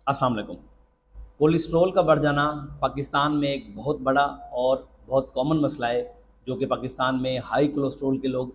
अस्सलाम वालेकुम। कोलेस्ट्रॉल का बढ़ जाना पाकिस्तान में एक बहुत बड़ा और बहुत कॉमन मसला है, जो कि पाकिस्तान में हाई कोलेस्ट्रॉल के लोग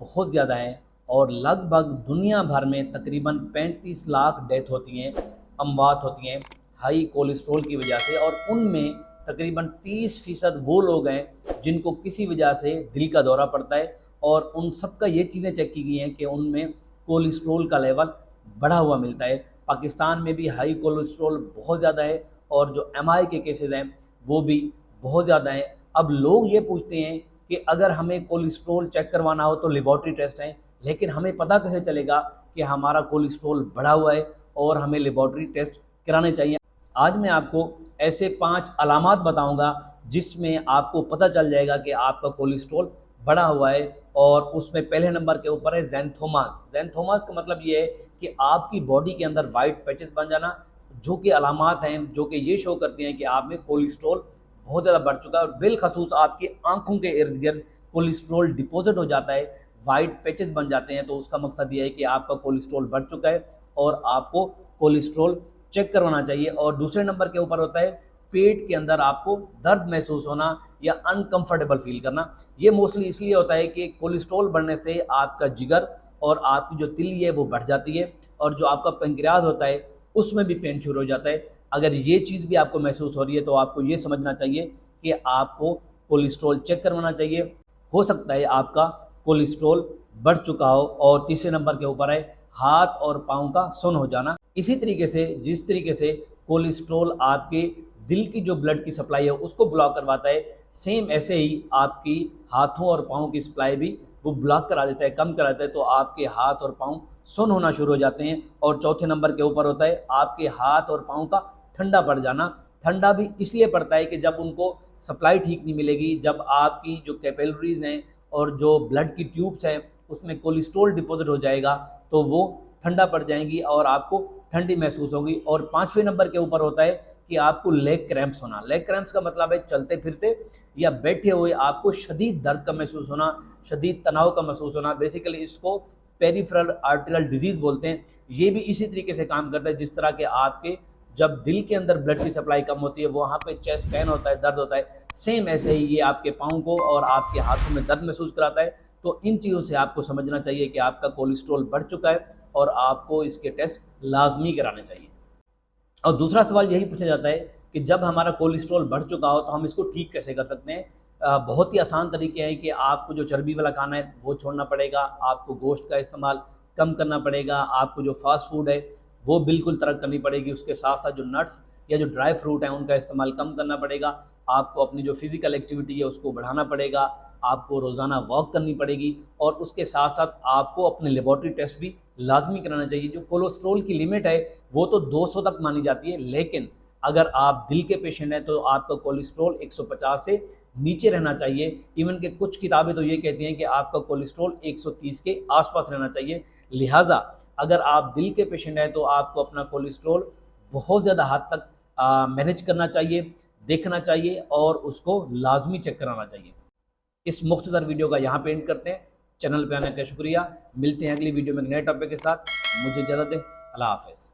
बहुत ज़्यादा हैं और लगभग दुनिया भर में तकरीबन 35 लाख डेथ होती हैं, अमवात होती हैं हाई कोलेस्ट्रॉल की वजह से। और उनमें तकरीबन 30% वो लोग हैं जिनको किसी वजह से दिल का दौरा पड़ता है, और उन सब का ये चीज़ें चेक की गई हैं कि उनमें कोलेस्ट्रॉल का लेवल बढ़ा हुआ मिलता है। पाकिस्तान में भी हाई कोलेस्ट्रॉल बहुत ज़्यादा है और जो एमआई के केसेस हैं वो भी बहुत ज़्यादा हैं। अब लोग ये पूछते हैं कि अगर हमें कोलेस्ट्रॉल चेक करवाना हो तो लेबॉर्ट्री टेस्ट हैं, लेकिन हमें पता कैसे चलेगा कि हमारा कोलेस्ट्रॉल बढ़ा हुआ है और हमें लेबॉर्ट्री टेस्ट कराने चाहिए। आज मैं आपको ऐसे 5 अलामात बताऊंगा जिसमें आपको पता चल जाएगा कि आपका कोलेस्ट्रॉल बढ़ा हुआ है। और उसमें पहले नंबर के ऊपर है ज़ैंथोमास। ज़ैंथोमास का मतलब ये है कि आपकी बॉडी के अंदर वाइट पैचेस बन जाना, जो कि अलामात हैं जो कि ये शो करती हैं कि आप में कोलेस्ट्रॉल बहुत ज़्यादा बढ़ चुका है। और बिलखसूस आपकी आंखों के इर्द गिर्द कोलेस्ट्रॉल डिपॉजिट हो जाता है, वाइट पैचेस बन जाते हैं। तो उसका मकसद ये है कि आपका कोलेस्ट्रॉल बढ़ चुका है और आपको कोलेस्ट्रॉल चेक करवाना चाहिए। और दूसरे नंबर के ऊपर होता है पेट के अंदर आपको दर्द महसूस होना या अनकंफर्टेबल फील करना। ये मोस्टली इसलिए होता है कि कोलेस्ट्रॉल बढ़ने से आपका जिगर और आपकी जो तिल्ली है वो बढ़ जाती है, और जो आपका पेंक्रियाज होता है उसमें भी पेन शुरू हो जाता है। अगर ये चीज़ भी आपको महसूस हो रही है तो आपको ये समझना चाहिए कि आपको कोलेस्ट्रॉल चेक करवाना चाहिए। हो सकता है आपका कोलेस्ट्रॉल बढ़ चुका हो। और तीसरे नंबर के ऊपर है हाथ और पाँव का सुन्न हो जाना। इसी तरीके से जिस तरीके से कोलेस्ट्रॉल आपके दिल की जो ब्लड की सप्लाई है उसको ब्लॉक करवाता है, सेम ऐसे ही आपकी हाथों और पाँव की सप्लाई भी वो ब्लॉक करा देता है, कम करा देता है। तो आपके हाथ और पाँव सुन्न होना शुरू हो जाते हैं। और चौथे नंबर के ऊपर होता है आपके हाथ और पाँव का ठंडा पड़ जाना। ठंडा भी इसलिए पड़ता है कि जब उनको सप्लाई ठीक नहीं मिलेगी, जब आपकी जो कैपिलरीज हैं और जो ब्लड की ट्यूब्स हैं उसमें कोलेस्ट्रॉल डिपॉजिट हो जाएगा, तो वो ठंडा पड़ जाएंगी और आपको ठंडी महसूस होगी। और पाँचवें नंबर के ऊपर होता है कि आपको लेग क्रैम्प्स होना। लेग क्रैम्प्स का मतलब है चलते फिरते या बैठे हुए आपको शदीद दर्द का महसूस होना, शदीद तनाव का महसूस होना। बेसिकली इसको पेरिफेरल आर्टेरियल डिजीज बोलते हैं। ये भी इसी तरीके से काम करता है जिस तरह के आपके जब दिल के अंदर ब्लड की सप्लाई कम होती है वहाँ पे चेस्ट पेन होता है, दर्द होता है, सेम ऐसे ही ये आपके पाँव को और आपके हाथों में दर्द महसूस कराता है। तो इन चीज़ों से आपको समझना चाहिए कि आपका कोलेस्ट्रॉल बढ़ चुका है और आपको इसके टेस्ट लाजमी कराने चाहिए। और दूसरा सवाल यही पूछा जाता है कि जब हमारा कोलेस्ट्रॉल बढ़ चुका हो तो हम इसको ठीक कैसे कर सकते हैं। बहुत ही आसान तरीके हैं कि आपको जो चर्बी वाला खाना है वो छोड़ना पड़ेगा, आपको गोश्त का इस्तेमाल कम करना पड़ेगा, आपको जो फास्ट फूड है वो बिल्कुल तर्क करनी पड़ेगी। उसके साथ साथ जो नट्स या जो ड्राई फ्रूट हैं उनका इस्तेमाल कम करना पड़ेगा। आपको अपनी जो फिजिकल एक्टिविटी है उसको बढ़ाना पड़ेगा, आपको रोज़ाना वॉक करनी पड़ेगी। और उसके साथ साथ आपको अपने लेबॉर्ट्री टेस्ट भी लाजमी कराना चाहिए। जो कोलेस्ट्रॉल की लिमिट है वो तो 200 तक मानी जाती है, लेकिन अगर आप दिल के पेशेंट हैं तो आपका कोलेस्ट्रॉल 150 से नीचे रहना चाहिए। इवन के कुछ किताबें तो ये कहती हैं कि आपका कोलेस्ट्रॉल 130 के आसपास रहना चाहिए। लिहाजा अगर आप दिल के पेशेंट हैं तो आपको अपना कोलेस्ट्रॉल बहुत ज़्यादा हद तक मैनेज करना चाहिए, देखना चाहिए और उसको लाजमी चेक कराना चाहिए। इस मुख्तसर वीडियो का यहाँ पे एंड करते हैं। चैनल पे आने का शुक्रिया। मिलते हैं अगली वीडियो में एक नए टॉपिक के साथ। मुझे इजाज़त दें। अल्लाह हाफ़िज़।